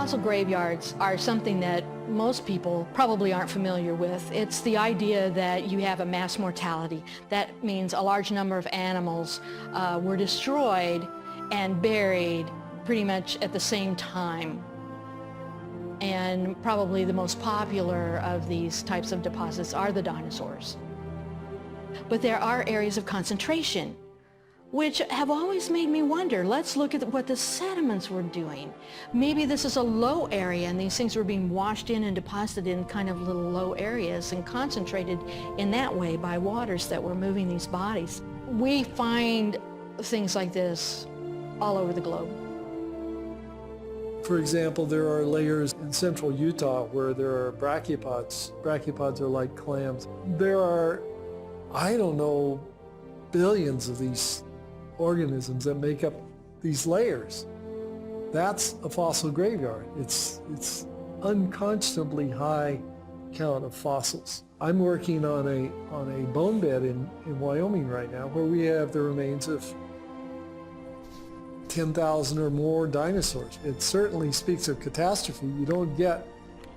Fossil graveyards are something that most people probably aren't familiar with. It's the idea that you have a mass mortality. That means a large number of animals were destroyed and buried pretty much at the same time. And probably the most popular of these types of deposits are the dinosaurs. But there are areas of concentration, which have always made me wonder. Let's look at what the sediments were doing. Maybe this is a low area and these things were being washed in and deposited in kind of little low areas and concentrated in that way by waters that were moving these bodies. We find things like this all over the globe. For example, there are layers in central Utah where there are brachiopods. Brachiopods are like clams. There are, I don't know, billions of these organisms that make up these layers. That's a fossil graveyard. It's unconscionably high count of fossils. I'm working on a bone bed in Wyoming right now where we have the remains of 10,000 or more dinosaurs. It certainly speaks of catastrophe. You don't get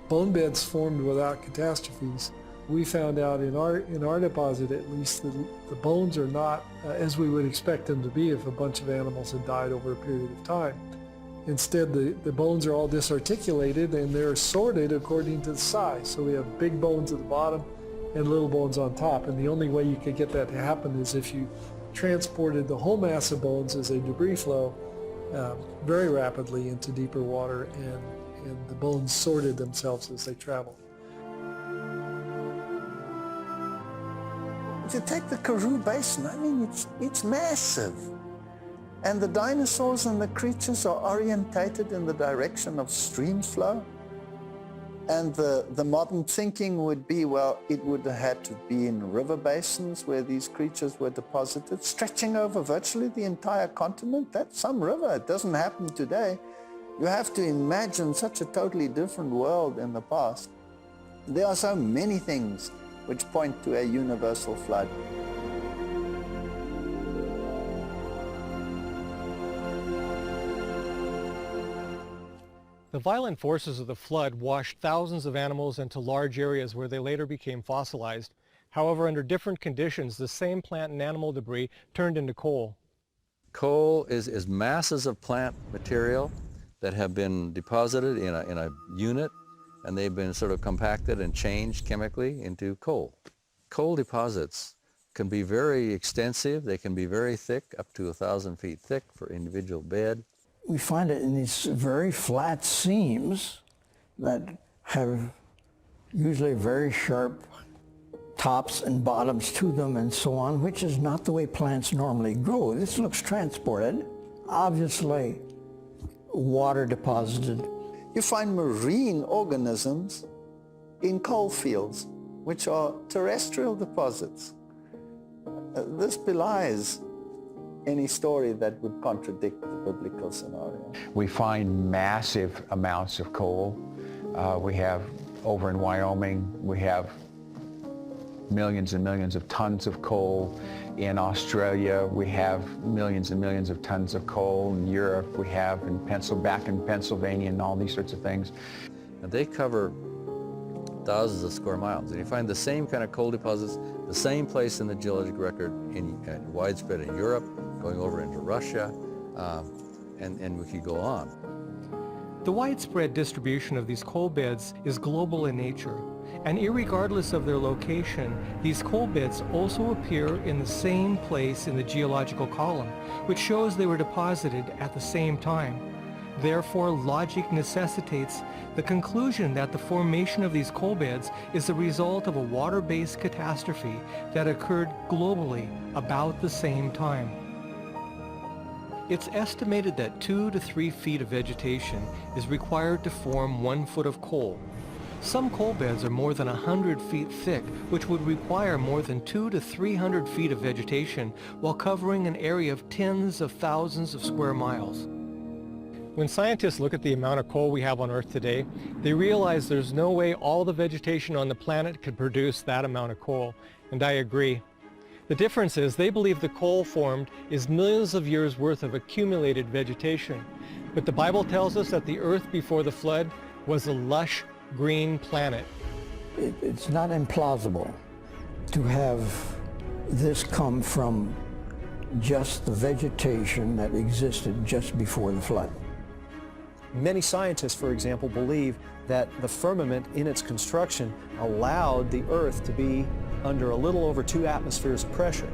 bone beds formed without catastrophes. We found out in our deposit at least that the bones are not as we would expect them to be if a bunch of animals had died over a period of time. Instead, the bones are all disarticulated and they're sorted according to the size. So we have big bones at the bottom and little bones on top. And the only way you could get that to happen is if you transported the whole mass of bones as a debris flow very rapidly into deeper water, and the bones sorted themselves as they traveled. If you take the Karoo Basin, I mean, it's massive. And the dinosaurs and the creatures are orientated in the direction of stream flow. And the modern thinking would be, well, it would have had to be in river basins where these creatures were deposited, stretching over virtually the entire continent. That's some river. It doesn't happen today. You have to imagine such a totally different world in the past. There are so many things which point to a universal flood. The violent forces of the flood washed thousands of animals into large areas where they later became fossilized. However, under different conditions, the same plant and animal debris turned into coal. Coal is masses of plant material that have been deposited in a unit, and they've been sort of compacted and changed chemically into coal. Coal deposits can be very extensive. They can be very thick, up to 1,000 feet thick for individual bed. We find it in these very flat seams that have usually very sharp tops and bottoms to them and so on, which is not the way plants normally grow. This looks transported, obviously water deposited. You find marine organisms in coal fields, which are terrestrial deposits. This belies any story that would contradict the biblical scenario. We find massive amounts of coal. We have, over in Wyoming, we have millions and millions of tons of coal. In Australia, we have millions and millions of tons of coal. In Europe, we have back in Pennsylvania and all these sorts of things. And they cover thousands of square miles. And you find the same kind of coal deposits, the same place in the geologic record, widespread in Europe, going over into Russia, and we could go on. The widespread distribution of these coal beds is global in nature, and irregardless of their location, these coal beds also appear in the same place in the geological column, which shows they were deposited at the same time. Therefore, logic necessitates the conclusion that the formation of these coal beds is the result of a water-based catastrophe that occurred globally about the same time. It's estimated that 2 to 3 feet of vegetation is required to form 1 foot of coal. Some coal beds are more than 100 feet thick, which would require more than 200 to 300 feet of vegetation while covering an area of tens of thousands of square miles. When scientists look at the amount of coal we have on Earth today, they realize there's no way all the vegetation on the planet could produce that amount of coal, and I agree. The difference is they believe the coal formed is millions of years worth of accumulated vegetation. But the Bible tells us that the earth before the flood was a lush green planet. It's not implausible to have this come from just the vegetation that existed just before the flood. Many scientists, for example, believe that the firmament in its construction allowed the Earth to be under a little over 2 atmospheres of pressure.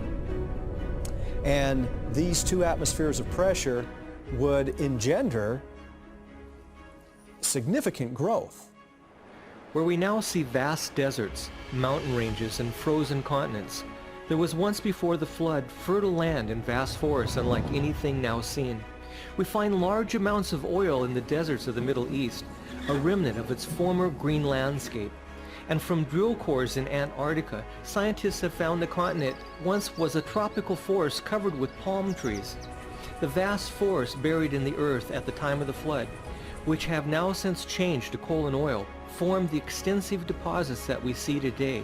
And these 2 atmospheres of pressure would engender significant growth. Where we now see vast deserts, mountain ranges, and frozen continents, there was once before the flood fertile land and vast forests unlike anything now seen. We find large amounts of oil in the deserts of the Middle East, a remnant of its former green landscape. And from drill cores in Antarctica, scientists have found the continent once was a tropical forest covered with palm trees. The vast forests buried in the earth at the time of the flood, which have now since changed to coal and oil, formed the extensive deposits that we see today.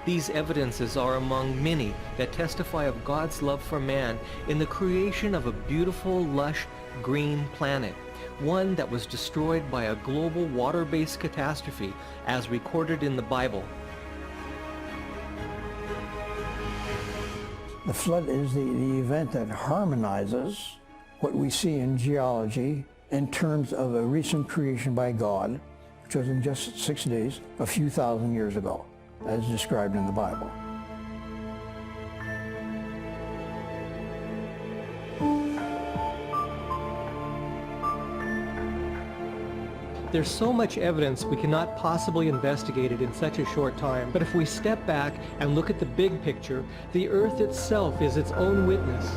These evidences are among many that testify of God's love for man in the creation of a beautiful, lush, green planet, one that was destroyed by a global water-based catastrophe as recorded in the Bible. The flood is the event that harmonizes what we see in geology in terms of a recent creation by God, which was in just 6 days, a few thousand years ago, as described in the Bible. There's so much evidence we cannot possibly investigate it in such a short time. But if we step back and look at the big picture, the earth itself is its own witness.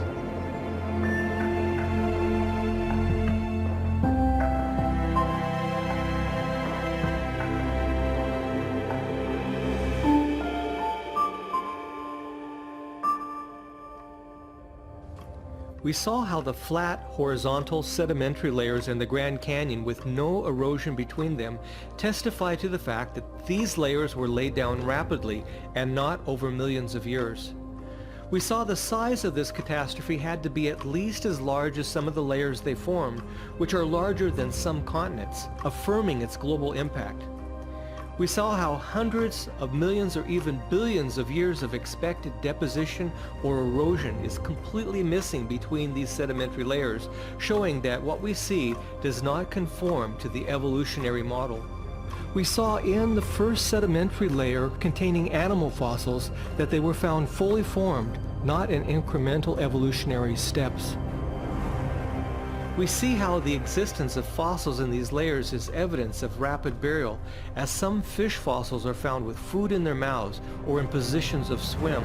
We saw how the flat, horizontal, sedimentary layers in the Grand Canyon with no erosion between them testify to the fact that these layers were laid down rapidly and not over millions of years. We saw the size of this catastrophe had to be at least as large as some of the layers they formed, which are larger than some continents, affirming its global impact. We saw how hundreds of millions or even billions of years of expected deposition or erosion is completely missing between these sedimentary layers, showing that what we see does not conform to the evolutionary model. We saw in the first sedimentary layer containing animal fossils that they were found fully formed, not in incremental evolutionary steps. We see how the existence of fossils in these layers is evidence of rapid burial, as some fish fossils are found with food in their mouths or in positions of swim.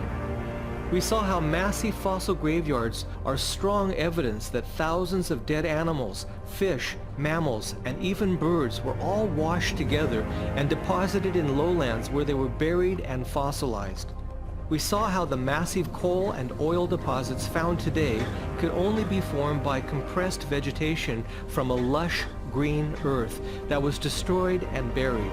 We saw how massive fossil graveyards are strong evidence that thousands of dead animals, fish, mammals, and even birds were all washed together and deposited in lowlands where they were buried and fossilized. We saw how the massive coal and oil deposits found today could only be formed by compressed vegetation from a lush green earth that was destroyed and buried.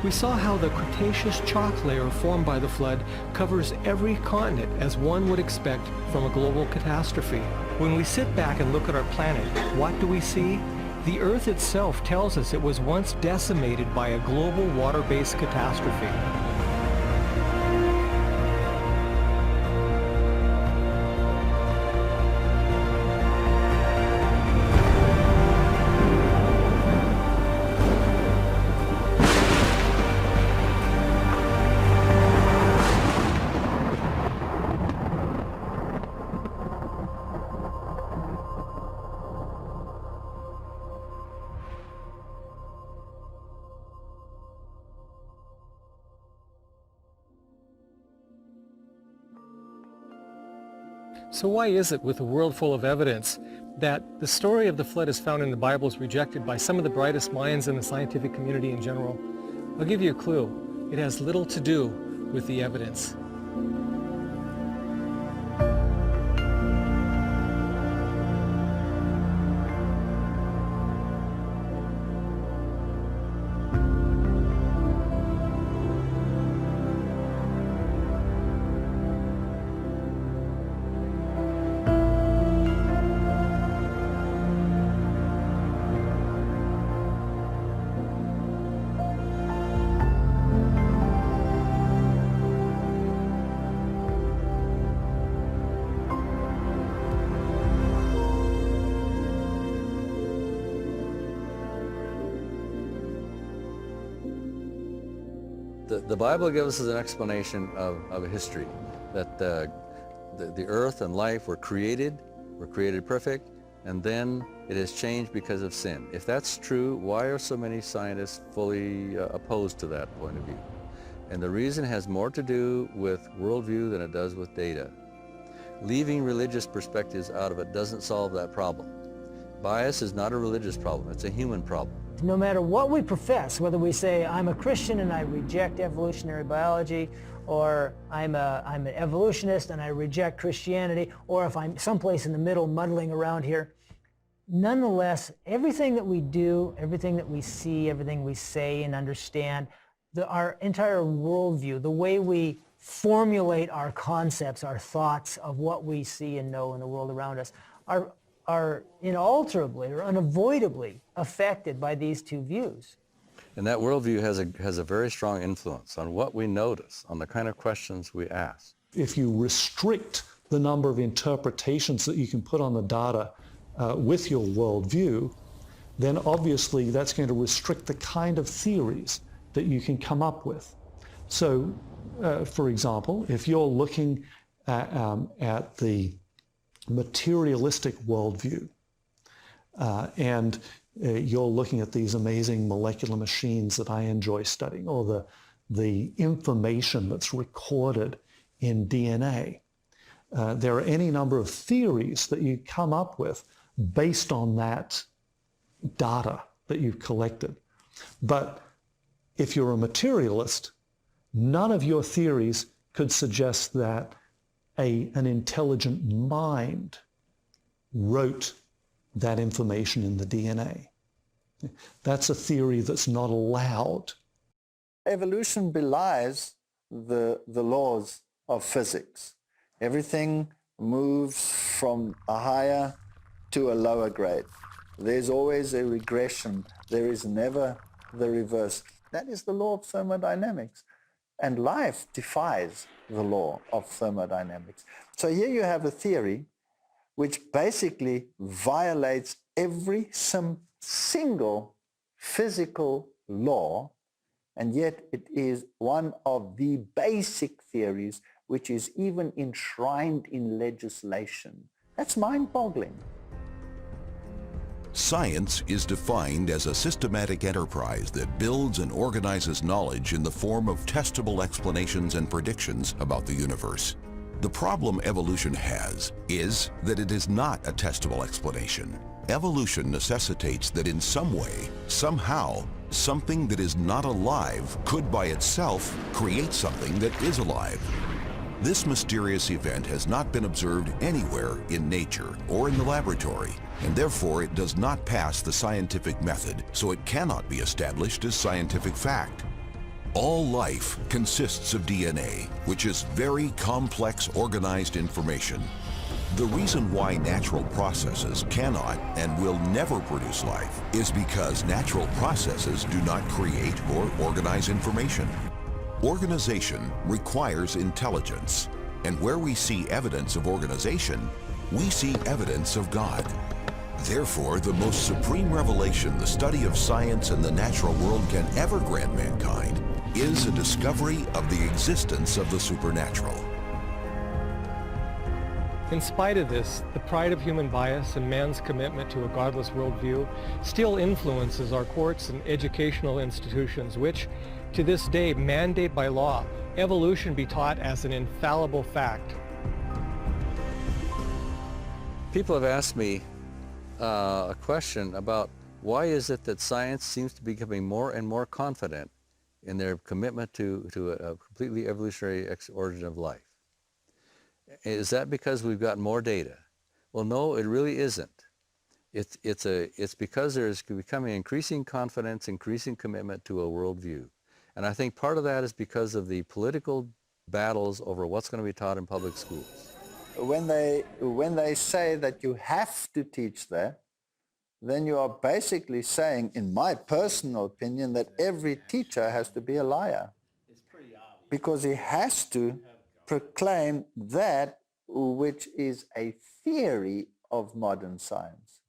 We saw how the Cretaceous chalk layer formed by the flood covers every continent as one would expect from a global catastrophe. When we sit back and look at our planet, what do we see? The Earth itself tells us it was once decimated by a global water-based catastrophe. So why is it with a world full of evidence that the story of the flood as found in the Bible is rejected by some of the brightest minds in the scientific community in general? I'll give you a clue. It has little to do with the evidence. The Bible gives us an explanation of history, that the earth and life were created perfect, and then it has changed because of sin. If that's true, why are so many scientists fully opposed to that point of view? And the reason has more to do with worldview than it does with data. Leaving religious perspectives out of it doesn't solve that problem. Bias is not a religious problem, it's a human problem. No matter what we profess, whether we say, I'm a Christian and I reject evolutionary biology, or I'm an evolutionist and I reject Christianity, or if I'm someplace in the middle muddling around here, nonetheless, everything that we do, everything that we see, everything we say and understand, our entire worldview, the way we formulate our concepts, our thoughts of what we see and know in the world around us, are inalterably or unavoidably affected by these two views. And that worldview has a very strong influence on what we notice, on the kind of questions we ask. If you restrict the number of interpretations that you can put on the data with your worldview, then obviously that's going to restrict the kind of theories that you can come up with. So, for example, if you're looking at the materialistic worldview and you're looking at these amazing molecular machines that I enjoy studying, or the information that's recorded in DNA, there are any number of theories that you come up with based on that data that you've collected. But if you're a materialist, none of your theories could suggest that an intelligent mind wrote that information in the DNA. That's a theory that's not allowed. Evolution belies the laws of physics. Everything moves from a higher to a lower grade. There's always a regression. There is never the reverse. That is the law of thermodynamics. And life defies the law of thermodynamics. So here you have a theory which basically violates every single physical law, and yet it is one of the basic theories which is even enshrined in legislation. That's mind-boggling. Science is defined as a systematic enterprise that builds and organizes knowledge in the form of testable explanations and predictions about the universe. The problem evolution has is that it is not a testable explanation. Evolution necessitates that in some way, somehow, something that is not alive could by itself create something that is alive. This mysterious event has not been observed anywhere in nature or in the laboratory, and therefore it does not pass the scientific method, so it cannot be established as scientific fact. All life consists of DNA, which is very complex, organized information. The reason why natural processes cannot and will never produce life is because natural processes do not create or organize information. Organization requires intelligence, and where we see evidence of organization, we see evidence of God. Therefore, the most supreme revelation the study of science and the natural world can ever grant mankind is a discovery of the existence of the supernatural. In spite of this, the pride of human bias and man's commitment to a godless worldview still influences our courts and educational institutions, which, to this day, mandate by law evolution be taught as an infallible fact. People have asked me a question about why is it that science seems to be becoming more and more confident in their commitment to a completely evolutionary origin of life. Is that because we've got more data? Well, no, it really isn't. It's because there's becoming increasing confidence, increasing commitment to a worldview. And I think part of that is because of the political battles over what's going to be taught in public schools. When they say that you have to teach that, then you are basically saying, in my personal opinion, that every teacher has to be a liar. Because he has to proclaim that which is a theory of modern science.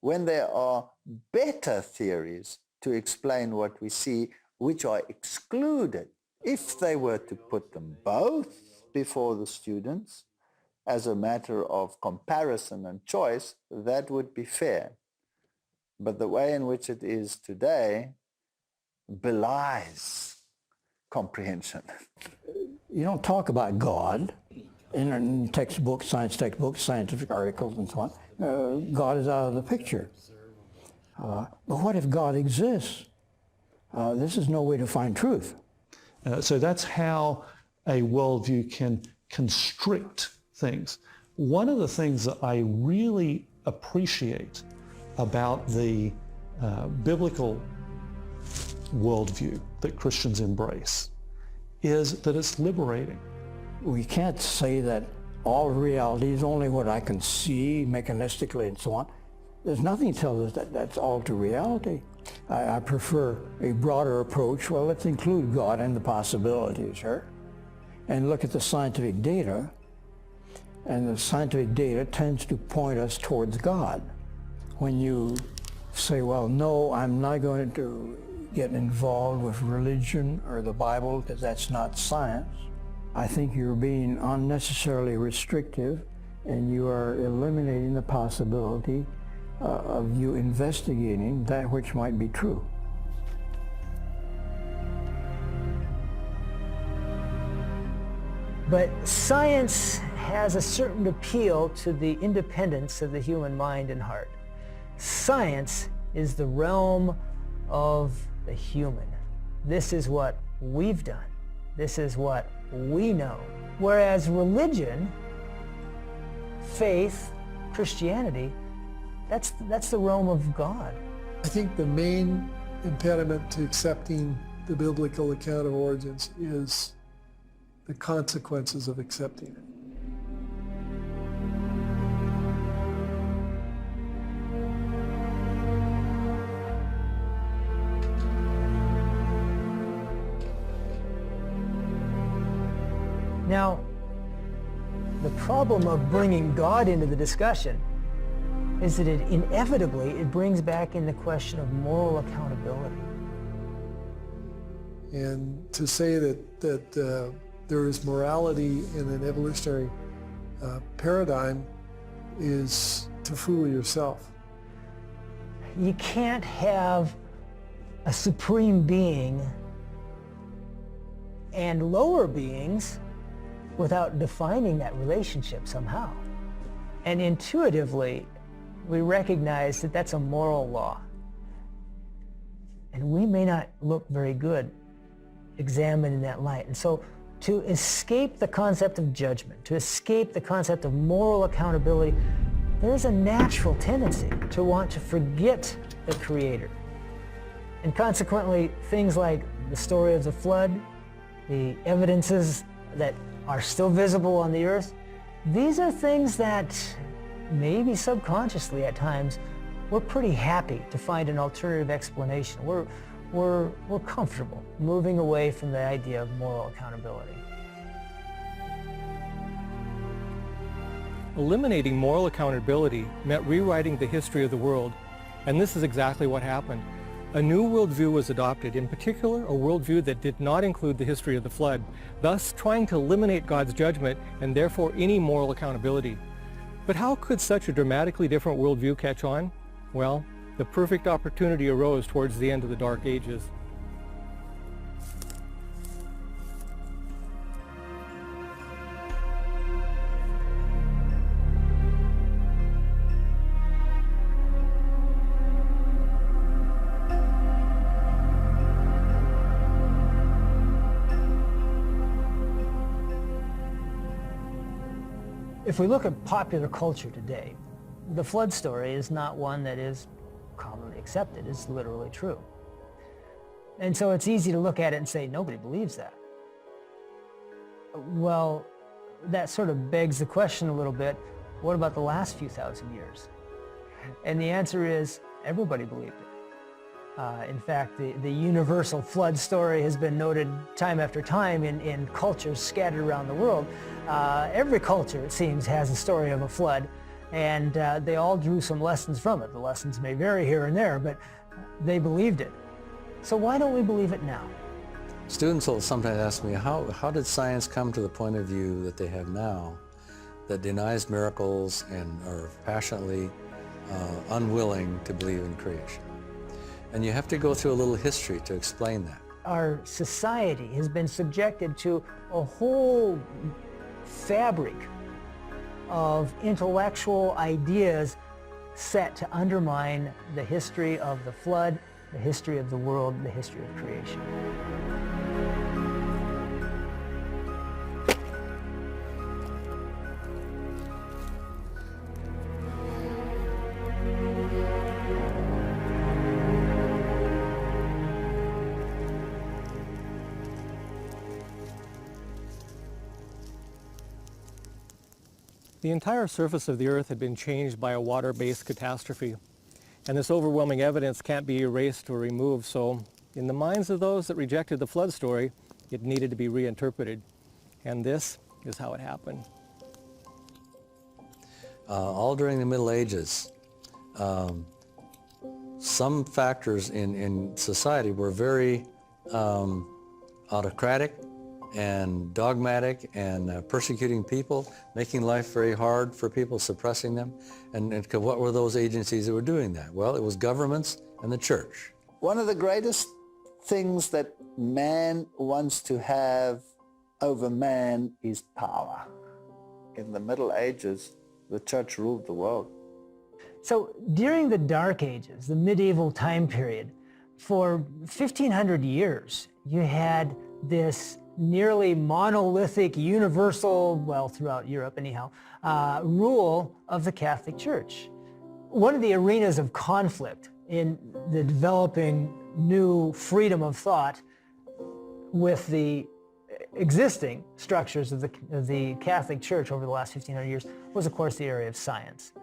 When there are better theories to explain what we see, which are excluded If they were to put them both before the students as a matter of comparison and choice, that would be fair. But the way in which it is today belies comprehension. You don't talk about God in textbooks, science textbooks, scientific articles, and so on. God is out of the picture. But what if God exists? This is no way to find truth. So that's how a worldview can constrict things. One of the things that I really appreciate about the biblical worldview that Christians embrace is that it's liberating. We can't say that all reality is only what I can see mechanistically and so on. There's nothing that tells us that that's all to reality. I prefer a broader approach. Well, let's include God in the possibilities, sure, and look at the scientific data. And the scientific data tends to point us towards God. When you say, well, no, I'm not going to get involved with religion or the Bible because that's not science, I think you're being unnecessarily restrictive, and you are eliminating the possibility of you investigating that which might be true. But science has a certain appeal to the independence of the human mind and heart. Science is the realm of the human. This is what we've done. This is what we know. Whereas religion, faith, Christianity, that's the realm of God. I think the main impediment to accepting the biblical account of origins is the consequences of accepting it. Now, the problem of bringing God into the discussion is that it brings back in the question of moral accountability. And to say that there is morality in an evolutionary paradigm is to fool yourself. You can't have a supreme being and lower beings without defining that relationship somehow. And intuitively, we recognize that that's a moral law. And we may not look very good examined in that light. And so to escape the concept of judgment, to escape the concept of moral accountability, there's a natural tendency to want to forget the Creator. And consequently, things like the story of the flood, the evidences that are still visible on the earth, these are things that maybe subconsciously at times we're pretty happy to find an alternative explanation. We're comfortable moving away from the idea of moral accountability. Eliminating moral accountability meant rewriting the history of the world, and this is exactly what happened. A new worldview was adopted, in particular a worldview that did not include the history of the flood, thus trying to eliminate God's judgment and therefore any moral accountability. But how could such a dramatically different worldview catch on? Well, the perfect opportunity arose towards the end of the Dark Ages. If we look at popular culture today, the flood story is not one that is commonly accepted. It's literally true. And so it's easy to look at it and say, nobody believes that. Well, that sort of begs the question a little bit, what about the last few thousand years? And the answer is, everybody believed it. In fact, the universal flood story has been noted time after time in cultures scattered around the world. Every culture, it seems, has a story of a flood, and they all drew some lessons from it. The lessons may vary here and there, but they believed it. So why don't we believe it now? Students will sometimes ask me, how did science come to the point of view that they have now that denies miracles and are passionately unwilling to believe in creation? And you have to go through a little history to explain that. Our society has been subjected to a whole fabric of intellectual ideas set to undermine the history of the flood, the history of the world, the history of creation. The entire surface of the Earth had been changed by a water-based catastrophe, and this overwhelming evidence can't be erased or removed, so in the minds of those that rejected the flood story, it needed to be reinterpreted. And this is how it happened. All during the Middle Ages, some factors in society were very autocratic and dogmatic and persecuting people, making life very hard for people, suppressing them. And what were those agencies that were doing that? Well, it was governments and the church. One of the greatest things that man wants to have over man is power. In the Middle Ages, the church ruled the world. So during the Dark Ages, the medieval time period, for 1,500 years, you had this nearly monolithic, universal, well, throughout Europe anyhow, rule of the Catholic Church. One of the arenas of conflict in the developing new freedom of thought with the existing structures of the Catholic Church over the last 1,500 years was, of course, the area of science.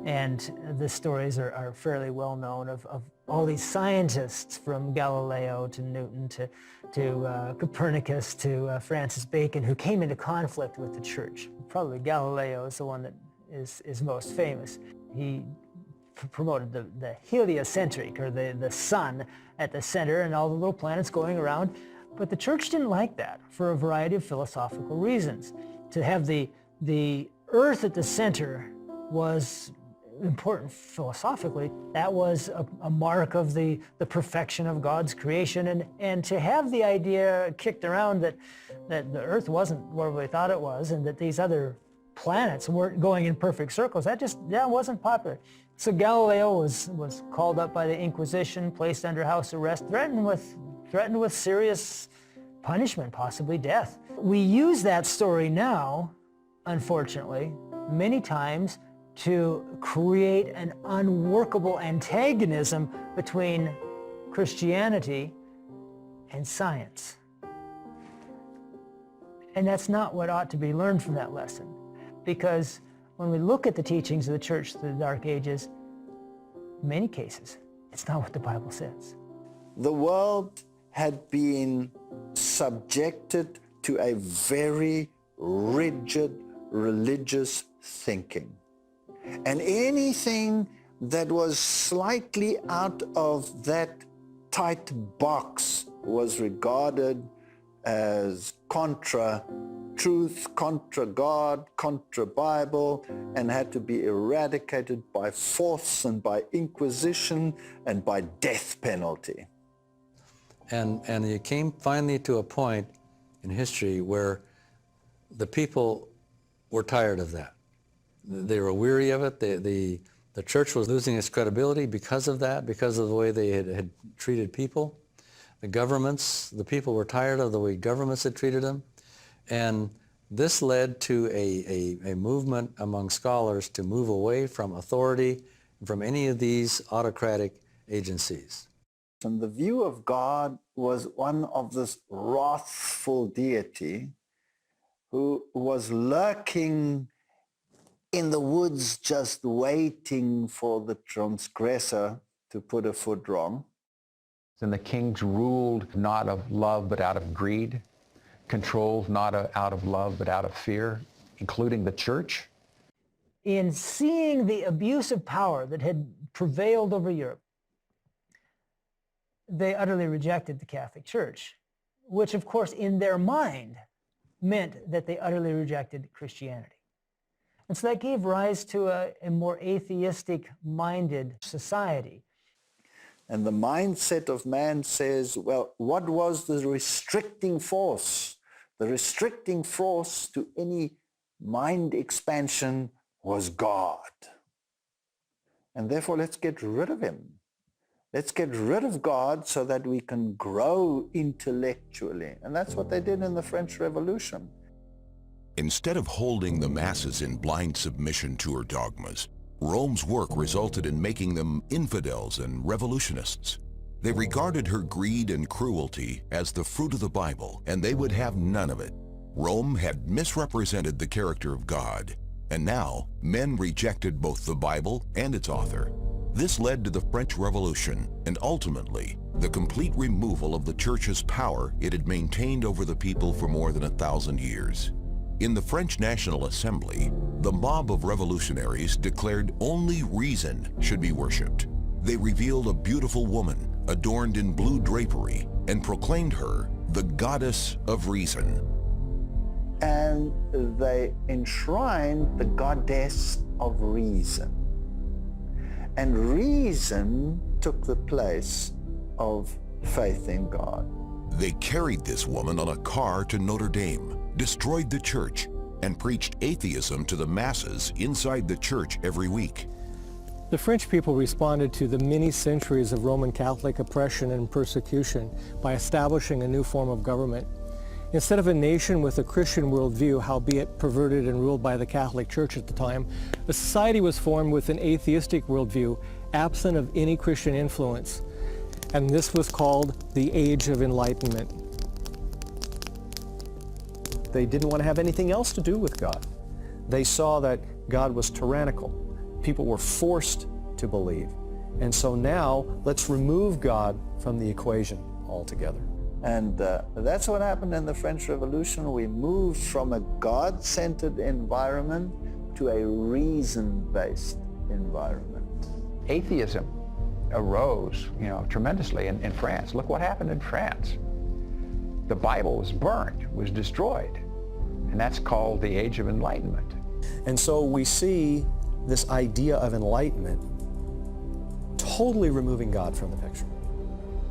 And the stories are fairly well known of all these scientists, from Galileo to Newton to Copernicus to Francis Bacon, who came into conflict with the church. Probably Galileo is the one that is most famous. He promoted the heliocentric, or the sun at the center and all the little planets going around. But the church didn't like that for a variety of philosophical reasons. To have the earth at the center was important philosophically. That was a mark of the perfection of God's creation, and to have the idea kicked around that the earth wasn't where we thought it was, and that these other planets weren't going in perfect circles, that wasn't popular. So Galileo was called up by the Inquisition, placed under house arrest, threatened with serious punishment, possibly death. We use that story now, unfortunately, many times to create an unworkable antagonism between Christianity and science. And that's not what ought to be learned from that lesson, because when we look at the teachings of the church through the Dark Ages, in many cases, it's not what the Bible says. The world had been subjected to a very rigid religious thinking. And anything that was slightly out of that tight box was regarded as contra truth, contra God, contra Bible, and had to be eradicated by force and by inquisition and by death penalty. And you came finally to a point in history where the people were tired of that. They were weary of it. The church was losing its credibility because of that, because of the way they had treated people. The people were tired of the way governments had treated them. And this led to a movement among scholars to move away from authority, from any of these autocratic agencies. And the view of God was one of this wrathful deity who was lurking in the woods, just waiting for the transgressor to put a foot wrong. And the kings ruled not of love but out of greed, controlled not out of love but out of fear, including the church. In seeing the abuse of power that had prevailed over Europe, they utterly rejected the Catholic Church. which of course in their mind meant that they utterly rejected Christianity. And so that gave rise to a more atheistic-minded society. And the mindset of man says, well, what was the restricting force? The restricting force to any mind expansion was God. And therefore, let's get rid of him. Let's get rid of God so that we can grow intellectually. And that's what they did in the French Revolution. Instead of holding the masses in blind submission to her dogmas, Rome's work resulted in making them infidels and revolutionists. They regarded her greed and cruelty as the fruit of the Bible, and they would have none of it. Rome had misrepresented the character of God, and now men rejected both the Bible and its author. This led to the French Revolution and ultimately the complete removal of the church's power it had maintained over the people for more than 1,000 years. In the French National Assembly, the mob of revolutionaries declared only reason should be worshipped. They revealed a beautiful woman adorned in blue drapery and proclaimed her the goddess of reason. And they enshrined the goddess of reason. And reason took the place of faith in God. They carried this woman on a car to Notre Dame, destroyed the church, and preached atheism to the masses inside the church every week. The French people responded to the many centuries of Roman Catholic oppression and persecution by establishing a new form of government. Instead of a nation with a Christian worldview, howbeit perverted and ruled by the Catholic Church at the time, a society was formed with an atheistic worldview, absent of any Christian influence. And this was called the Age of Enlightenment. They didn't want to have anything else to do with God. They saw that God was tyrannical. People were forced to believe. And so now, let's remove God from the equation altogether. And that's what happened in the French Revolution. We moved from a God-centered environment to a reason-based environment. Atheism arose, tremendously in France. Look what happened in France. The Bible was burned, was destroyed. And that's called the Age of Enlightenment. And so we see this idea of enlightenment totally removing God from the picture.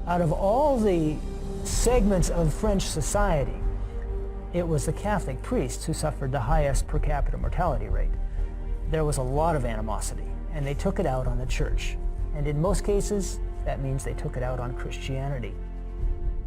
Out of all the segments of French society, it was the Catholic priests who suffered the highest per capita mortality rate. There was a lot of animosity, and they took it out on the church. And in most cases, that means they took it out on Christianity.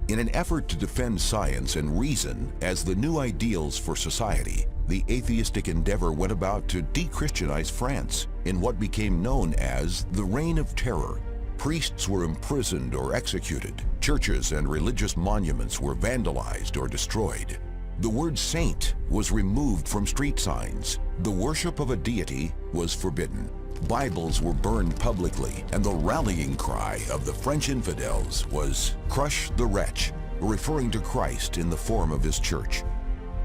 In an effort to defend science and reason as the new ideals for society, the atheistic endeavor went about to de-Christianize France in what became known as the Reign of Terror. Priests were imprisoned or executed. Churches and religious monuments were vandalized or destroyed. The word saint was removed from street signs. The worship of a deity was forbidden. Bibles were burned publicly, and the rallying cry of the French infidels was "Crush the wretch," referring to Christ in the form of his church.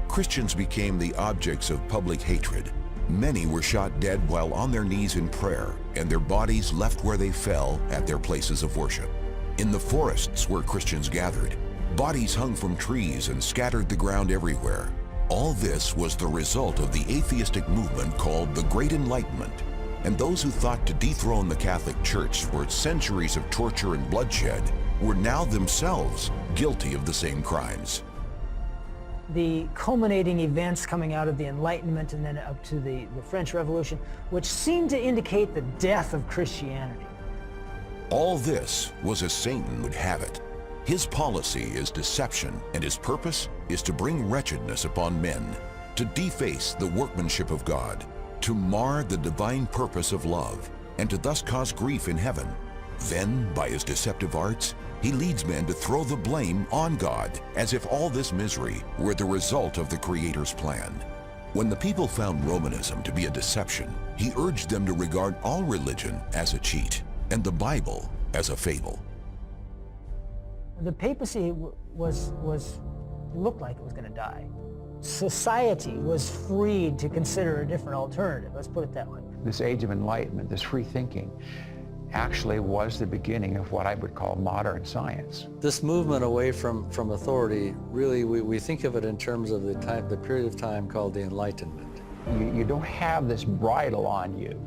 Christians became the objects of public hatred. Many were shot dead while on their knees in prayer, and their bodies left where they fell at their places of worship. In the forests where Christians gathered, bodies hung from trees and scattered the ground everywhere. All this was the result of the atheistic movement called the Great Enlightenment. And those who thought to dethrone the Catholic Church for centuries of torture and bloodshed were now themselves guilty of the same crimes. The culminating events coming out of the Enlightenment and then up to the French Revolution, which seemed to indicate the death of Christianity. All this was as Satan would have it. His policy is deception, and his purpose is to bring wretchedness upon men, to deface the workmanship of God, to mar the divine purpose of love, and to thus cause grief in heaven. Then, by his deceptive arts, he leads men to throw the blame on God, as if all this misery were the result of the Creator's plan. When the people found Romanism to be a deception, he urged them to regard all religion as a cheat, and the Bible as a fable. The papacy looked like it was going to die. Society was freed to consider a different alternative, let's put it that way. This Age of Enlightenment, this free thinking, actually was the beginning of what I would call modern science. This movement away from authority, really, we think of it in terms of the period of time called the Enlightenment. You don't have this bridle on you,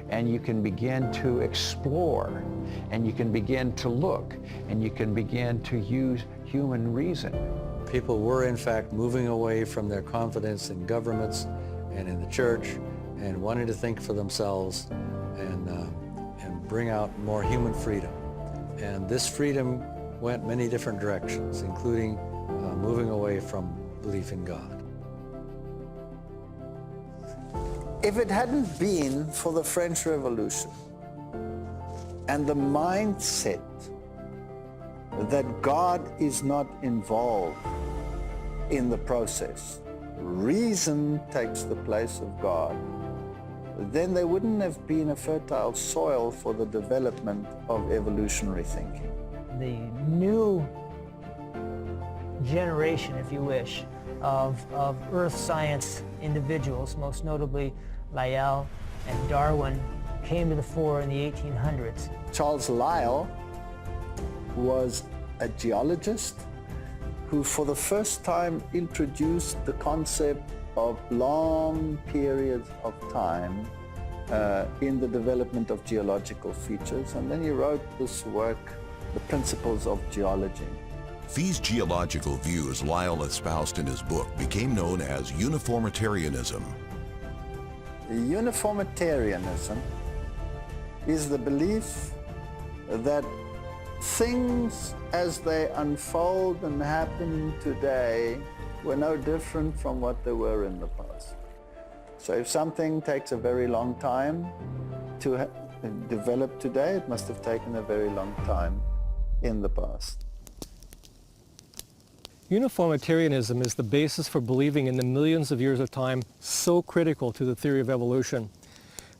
and you can begin to explore, and you can begin to look, and you can begin to use human reason. People were, in fact, moving away from their confidence in governments and in the church and wanting to think for themselves and bring out more human freedom. And this freedom went many different directions, including moving away from belief in God. If it hadn't been for the French Revolution and the mindset that God is not involved in the process, reason takes the place of God, then there wouldn't have been a fertile soil for the development of evolutionary thinking. The new generation, if you wish, of earth science individuals, most notably Lyell and Darwin, came to the fore in the 1800s. Charles Lyell was a geologist who for the first time introduced the concept of long periods of time in the development of geological features, and then he wrote this work, The Principles of Geology. These geological views Lyell espoused in his book became known as uniformitarianism. Uniformitarianism is the belief that things as they unfold and happen today were no different from what they were in the past. So if something takes a very long time to develop today, it must have taken a very long time in the past. Uniformitarianism is the basis for believing in the millions of years of time so critical to the theory of evolution.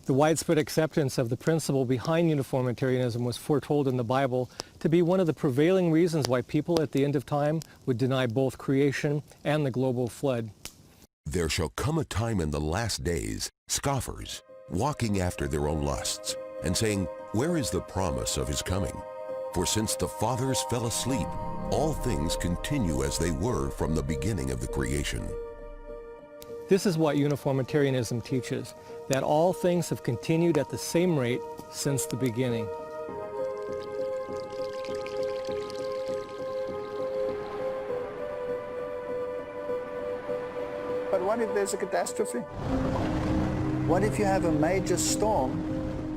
The widespread acceptance of the principle behind uniformitarianism was foretold in the Bible to be one of the prevailing reasons why people at the end of time would deny both creation and the global flood. There shall come a time in the last days, scoffers, walking after their own lusts, and saying, "Where is the promise of his coming? For since the fathers fell asleep, all things continue as they were from the beginning of the creation." This is what uniformitarianism teaches, that all things have continued at the same rate since the beginning. But what if there's a catastrophe? What if you have a major storm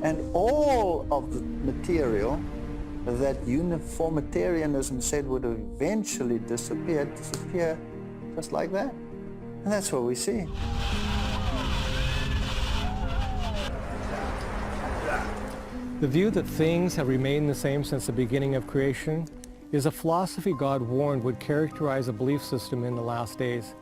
and all of the material that uniformitarianism said would eventually disappear just like that? And that's what we see. The view that things have remained the same since the beginning of creation is a philosophy God warned would characterize a belief system in the last days.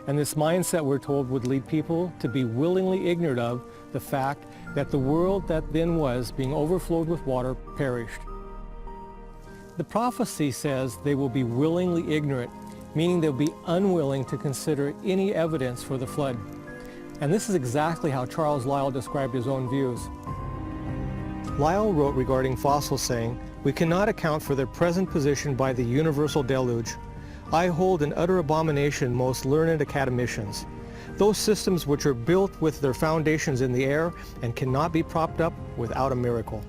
And this mindset, we're told, would lead people to be willingly ignorant of the fact that the world that then was, being overflowed with water, perished. The prophecy says they will be willingly ignorant, meaning they'll be unwilling to consider any evidence for the flood. And this is exactly how Charles Lyell described his own views. Lyell wrote regarding fossils saying, "We cannot account for their present position by the universal deluge. I hold in utter abomination most learned academicians, those systems which are built with their foundations in the air and cannot be propped up without a miracle."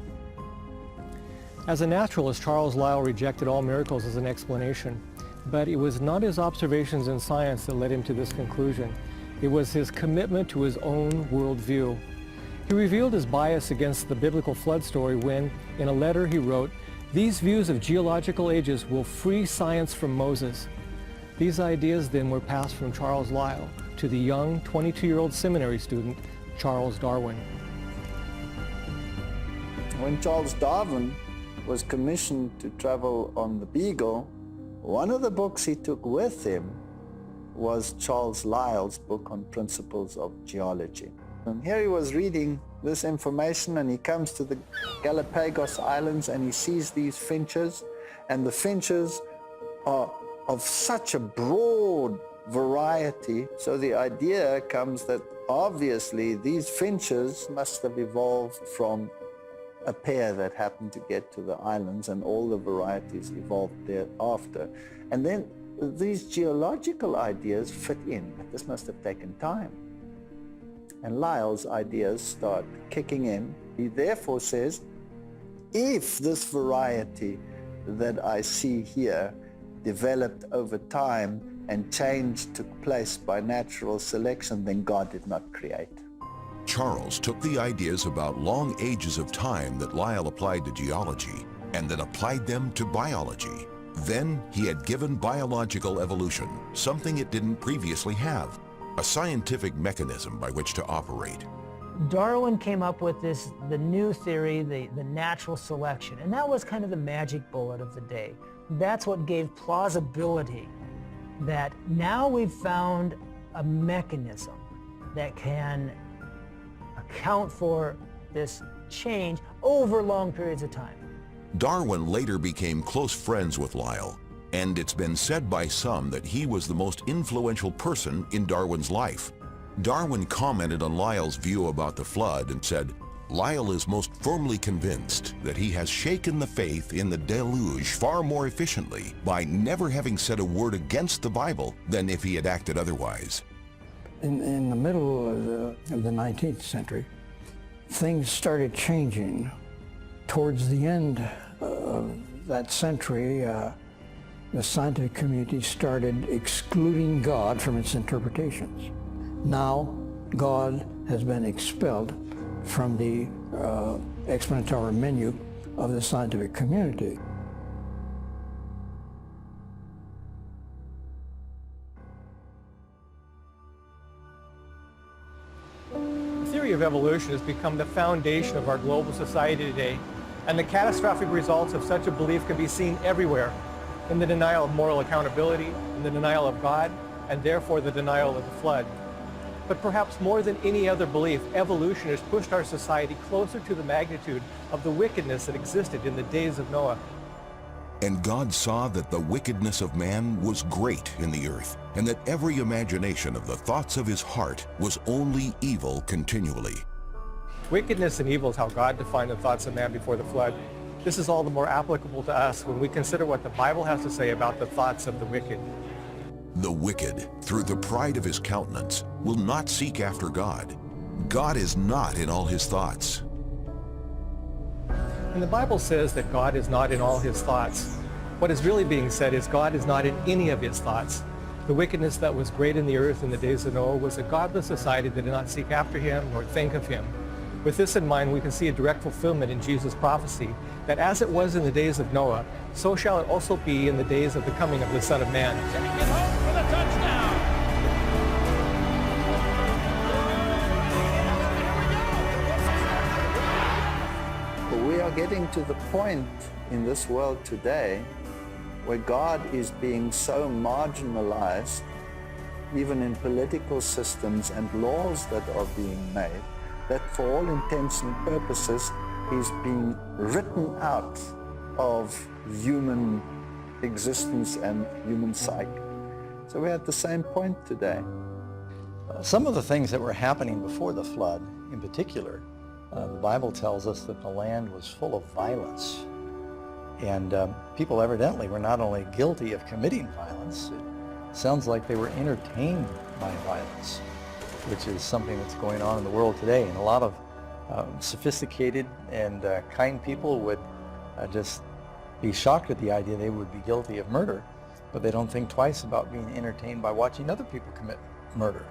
As a naturalist, Charles Lyell rejected all miracles as an explanation, but it was not his observations in science that led him to this conclusion. It was his commitment to his own worldview. He revealed his bias against the biblical flood story when, in a letter he wrote, "These views of geological ages will free science from Moses." These ideas then were passed from Charles Lyell to the young 22-year-old seminary student, Charles Darwin. When Charles Darwin was commissioned to travel on the Beagle, one of the books he took with him was Charles Lyell's book on Principles of Geology. And here he was reading this information, and he comes to the Galapagos Islands and he sees these finches, and the finches are of such a broad variety. So the idea comes that obviously these finches must have evolved from a pair that happened to get to the islands, and all the varieties evolved thereafter. And then these geological ideas fit in, but this must have taken time. And Lyell's ideas start kicking in. He therefore says, if this variety that I see here developed over time and change took place by natural selection, then God did not create. Charles took the ideas about long ages of time that Lyell applied to geology and then applied them to biology. Then he had given biological evolution something it didn't previously have, a scientific mechanism by which to operate. Darwin came up with the new theory, the natural selection, and that was kind of the magic bullet of the day. That's what gave plausibility that now we've found a mechanism that can account for this change over long periods of time. Darwin later became close friends with Lyell, and it's been said by some that he was the most influential person in Darwin's life. Darwin commented on Lyell's view about the flood and said, Lyell is most firmly convinced that he has shaken the faith in the deluge far more efficiently by never having said a word against the Bible than if he had acted otherwise. In the middle of the 19th century, things started changing. Towards the end of that century, the scientific community started excluding God from its interpretations. Now, God has been expelled from the explanatory menu of the scientific community. The theory of evolution has become the foundation of our global society today, and the catastrophic results of such a belief can be seen everywhere, in the denial of moral accountability, in the denial of God, and therefore the denial of the flood. But perhaps more than any other belief, evolution has pushed our society closer to the magnitude of the wickedness that existed in the days of Noah. And God saw that the wickedness of man was great in the earth, and that every imagination of the thoughts of his heart was only evil continually. Wickedness and evil is how God defined the thoughts of man before the flood. This is all the more applicable to us when we consider what the Bible has to say about the thoughts of the wicked. The wicked, through the pride of his countenance, will not seek after God. God is not in all his thoughts. And the Bible says that God is not in all his thoughts. What is really being said is God is not in any of his thoughts. The wickedness that was great in the earth in the days of Noah was a godless society that did not seek after him nor think of him. With this in mind, we can see a direct fulfillment in Jesus' prophecy that as it was in the days of Noah, so shall it also be in the days of the coming of the Son of Man. Take it home for the touchdown! We are getting to the point in this world today where God is being so marginalized, even in political systems and laws that are being made, that for all intents and purposes, he's being written out of human existence and human psyche. So we're at the same point today. Some of the things that were happening before the flood, in particular, the Bible tells us that the land was full of violence. And people evidently were not only guilty of committing violence, it sounds like they were entertained by violence, which is something that's going on in the world today. And a lot of sophisticated and kind people would just be shocked at the idea they would be guilty of murder, but they don't think twice about being entertained by watching other people commit murder.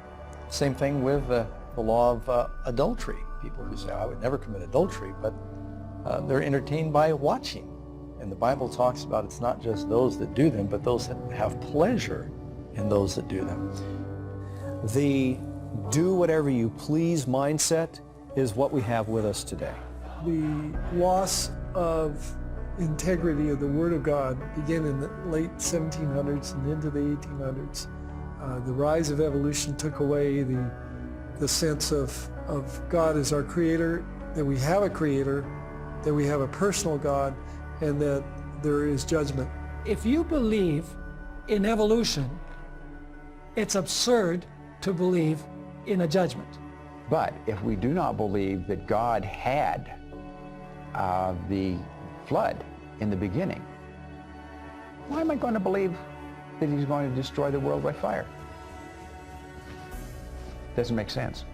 Same thing with the law of adultery. People who say, I would never commit adultery, but they're entertained by watching. And the Bible talks about it's not just those that do them, but those that have pleasure in those that do them. The do whatever you please mindset is what we have with us today. The loss of integrity of the Word of God began in the late 1700s and into the 1800s. The rise of evolution took away the sense of God as our creator, that we have a creator, that we have a personal God, and that there is judgment. If you believe in evolution, it's absurd to believe in a judgment. But if we do not believe that God had the flood in the beginning, why am I going to believe that he's going to destroy the world by fire? Doesn't make sense.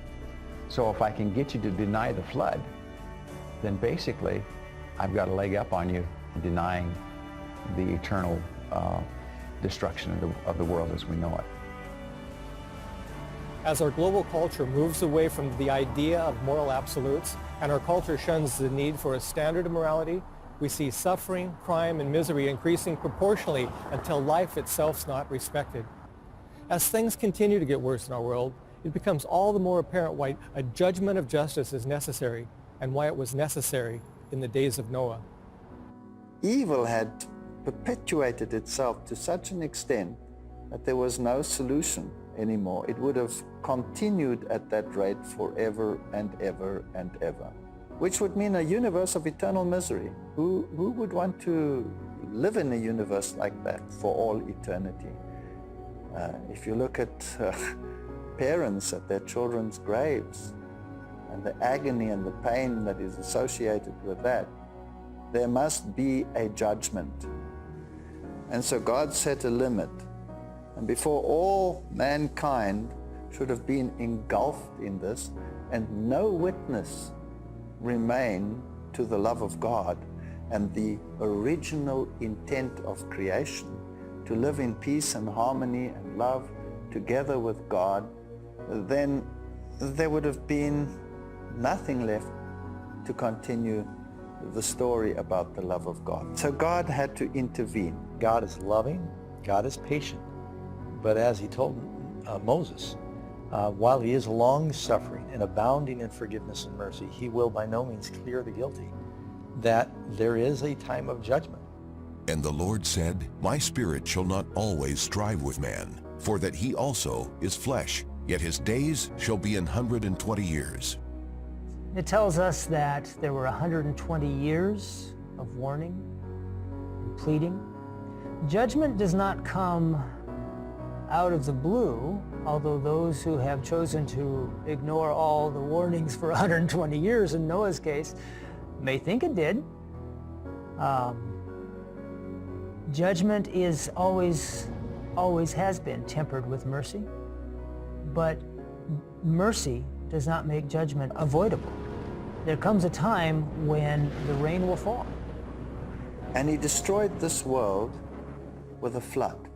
So if I can get you to deny the flood, then basically I've got a leg up on you in denying the eternal destruction of the world as we know it. As our global culture moves away from the idea of moral absolutes and our culture shuns the need for a standard of morality, we see suffering, crime, and misery increasing proportionally until life itself is not respected. As things continue to get worse in our world, it becomes all the more apparent why a judgment of justice is necessary and why it was necessary in the days of Noah. Evil had perpetuated itself to such an extent that there was no solution anymore. It would have continued at that rate forever and ever and ever, which would mean a universe of eternal misery. Who would want to live in a universe like that for all eternity? If you look at parents at their children's graves and the agony and the pain that is associated with that, there must be a judgment. And so God set a limit. And before all mankind should have been engulfed in this, and no witness remain to the love of God and the original intent of creation, to live in peace and harmony and love together with God, then there would have been nothing left to continue the story about the love of God. So God had to intervene. God is loving, God is patient, but as he told Moses, while he is long-suffering and abounding in forgiveness and mercy, he will by no means clear the guilty, that there is a time of judgment. And the Lord said, My spirit shall not always strive with man, for that he also is flesh, yet his days shall be 120 years. It tells us that there were 120 years of warning and pleading. Judgment does not come out of the blue, although those who have chosen to ignore all the warnings for 120 years in Noah's case may think it did. Judgment is always has been tempered with mercy, but mercy does not make judgment avoidable. There comes a time when the rain will fall. And he destroyed this world with a flood.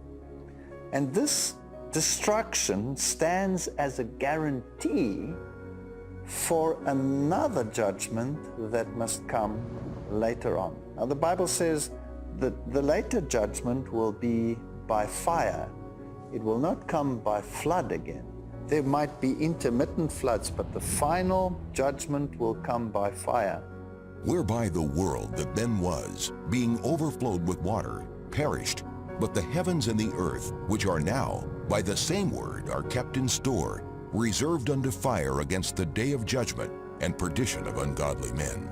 And this destruction stands as a guarantee for another judgment that must come later on. Now the Bible says that the later judgment will be by fire. It will not come by flood again. There might be intermittent floods, but the final judgment will come by fire. Whereby the world that then was, being overflowed with water, perished, but the heavens and the earth, which are now, by the same word are kept in store, reserved unto fire against the day of judgment and perdition of ungodly men.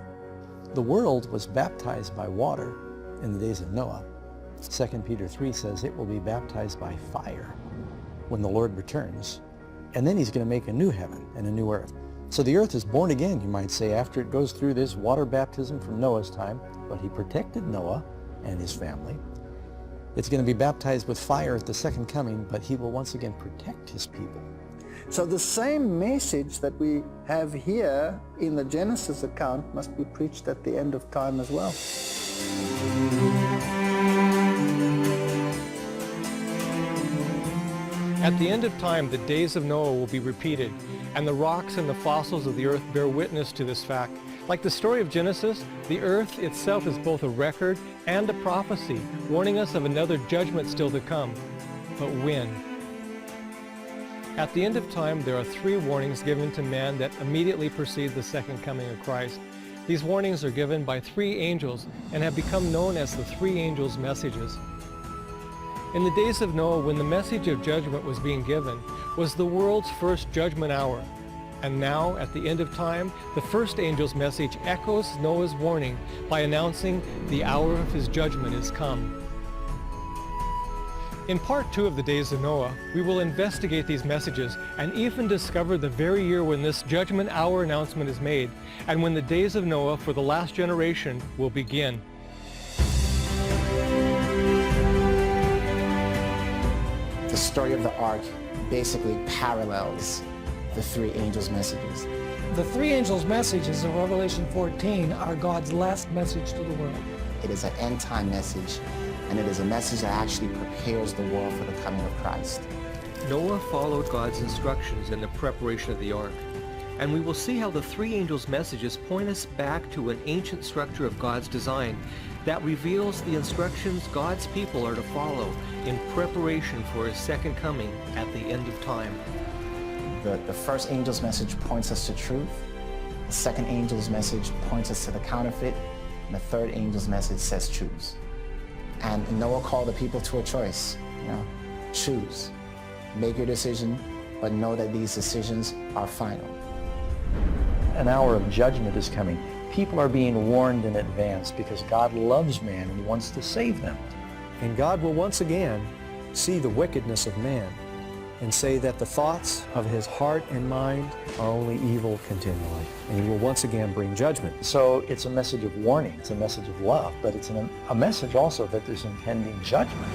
The world was baptized by water in the days of Noah. 2 Peter 3 says it will be baptized by fire when the Lord returns. And then he's going to make a new heaven and a new earth. So the earth is born again, you might say, after it goes through this water baptism from Noah's time, but he protected Noah and his family. It's going to be baptized with fire at the second coming, but he will once again protect his people. So the same message that we have here in the Genesis account must be preached at the end of time as well. At the end of time, the days of Noah will be repeated, and the rocks and the fossils of the earth bear witness to this fact. Like the story of Genesis, the earth itself is both a record and a prophecy, warning us of another judgment still to come. But when? At the end of time, there are 3 warnings given to man that immediately precede the second coming of Christ. These warnings are given by 3 angels and have become known as the 3 angels' messages. In the days of Noah, when the message of judgment was being given, was the world's first judgment hour. And now, at the end of time, the first angel's message echoes Noah's warning by announcing the hour of his judgment is come. In part 2 of the Days of Noah, we will investigate these messages and even discover the very year when this Judgment Hour announcement is made and when the days of Noah for the last generation will begin. The story of the ark basically parallels the three angels' messages. The three angels' messages of Revelation 14 are God's last message to the world. It is an end-time message, and it is a message that actually prepares the world for the coming of Christ. Noah followed God's instructions in the preparation of the ark, and we will see how the three angels' messages point us back to an ancient structure of God's design that reveals the instructions God's people are to follow in preparation for His second coming at the end of time. The first angel's message points us to truth. The second angel's message points us to the counterfeit. And the third angel's message says choose. And Noah called the people to a choice. Choose. Make your decision, but know that these decisions are final. An hour of judgment is coming. People are being warned in advance because God loves man and He wants to save them. And God will once again see the wickedness of man and say that the thoughts of his heart and mind are only evil continually. And He will once again bring judgment. So it's a message of warning, it's a message of love, but it's a message also that there's impending judgment.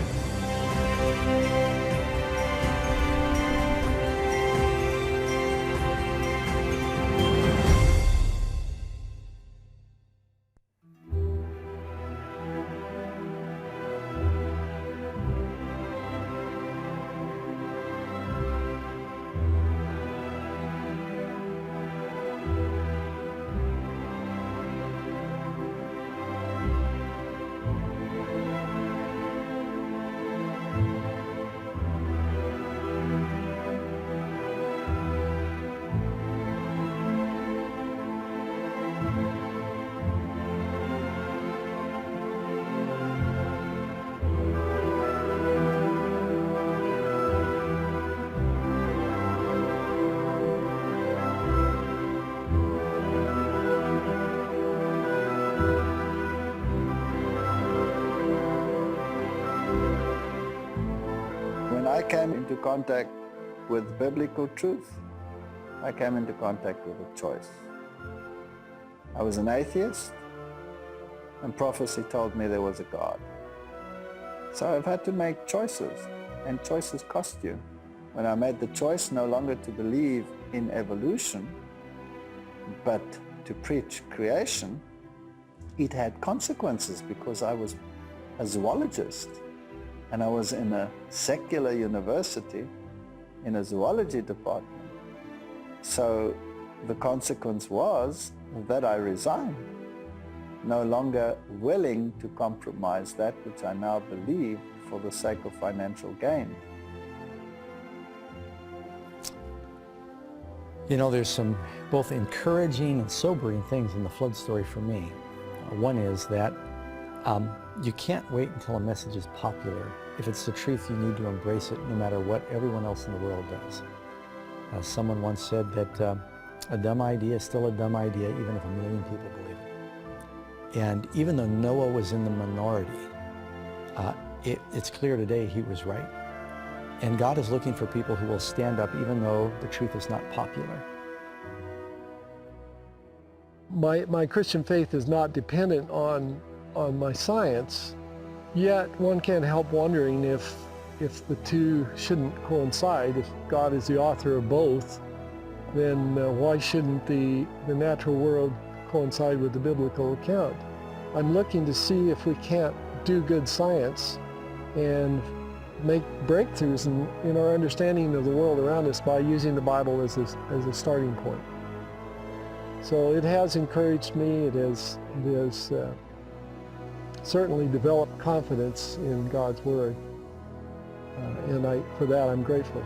I came into contact with biblical truth, I came into contact with a choice. I was an atheist, and prophecy told me there was a God. So I've had to make choices, and choices cost you. When I made the choice no longer to believe in evolution, but to preach creation, it had consequences because I was a zoologist. And I was in a secular university in a zoology department. So the consequence was that I resigned, no longer willing to compromise that which I now believe for the sake of financial gain. There's some both encouraging and sobering things in the flood story for me. One is that you can't wait until a message is popular. If it's the truth, you need to embrace it no matter what everyone else in the world does. Someone once said that a dumb idea is still a dumb idea even if 1 million people believe it. And even though Noah was in the minority, it's clear today he was right. And God is looking for people who will stand up even though the truth is not popular. My Christian faith is not dependent on my science, yet one can't help wondering if the two shouldn't coincide. If God is the author of both, then why shouldn't the natural world coincide with the biblical account? I'm looking to see if we can't do good science and make breakthroughs in our understanding of the world around us by using the Bible as a starting point. So it has encouraged me. It has certainly developed confidence in God's Word, and for that I'm grateful.